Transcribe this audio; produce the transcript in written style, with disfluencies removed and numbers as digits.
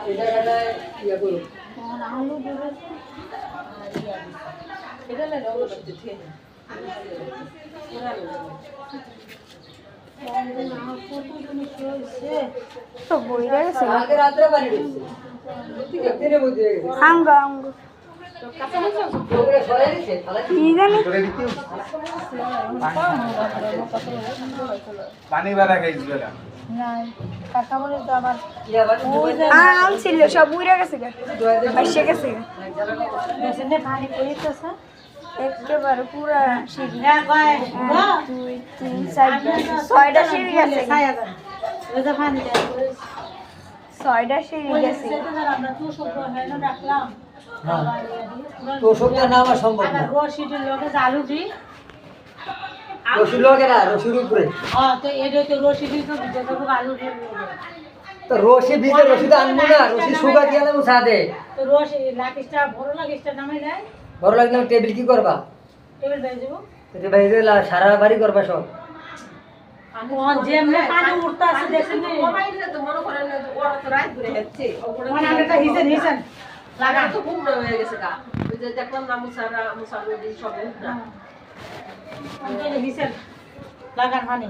এই জায়গাটায় ইয়ে করুন আলু দেবে এটা না ওগুলো করতে ঠিক না তো বইরা গেছে কালকে রাত্রে বাড়ি ঢুকছে দিনে বুঝে গেছে আঙ্গ আঙ্গ ওগুলো সরাই দিচ্ছে কি জানি পানি বাড়া খাইছিল না নাই কাকা বলে তো আবার ইয়া বাড়ি আম ছিল সব উইরা গেছে গা বাইসে গেছে গা মেশিনে পানি পড়িতেছে একেবারে পুরা সিঁড়ি হ্যাঁ কয় 1 2 3 4 6টা সিঁড়ি গেছে ওটা পানি দেয় 6টা সিঁড়ি গেছে আমরা তো সব হয় না রাখলাম তো সবটা না আমার সম্ভব না রশিদের লগে আলু দি রশি লোকে না রশির উপরে হ্যাঁ তো এটা তো রশিদের তো যতটুকু আলু দিয়ে তো রশি ভিজে রশি তো আনবো না রশি সুগা দিয়ে আনবো সাথে তো রশি লাকিসটা বড় লাকিসটা নামে দেয় বড় লাগলে টেবিল কি করবা টেবিল বেজে দেবো এটা বাইরে সারা বাড়ি করবা সব কোন যেমনে পানি উঠতা আছে দেখছেন নি মোবাইলে তো মনে করেন ওরা তো রাত ঘুরে যাচ্ছে ওগুলো মানে একটা হিসেন হিসেন লাগা তো খুব হয়ে গেছে গা ওই যে দেখলাম না মুসারা মুসারুদ্দিন সব উঠনা হিসেন লাগান পানি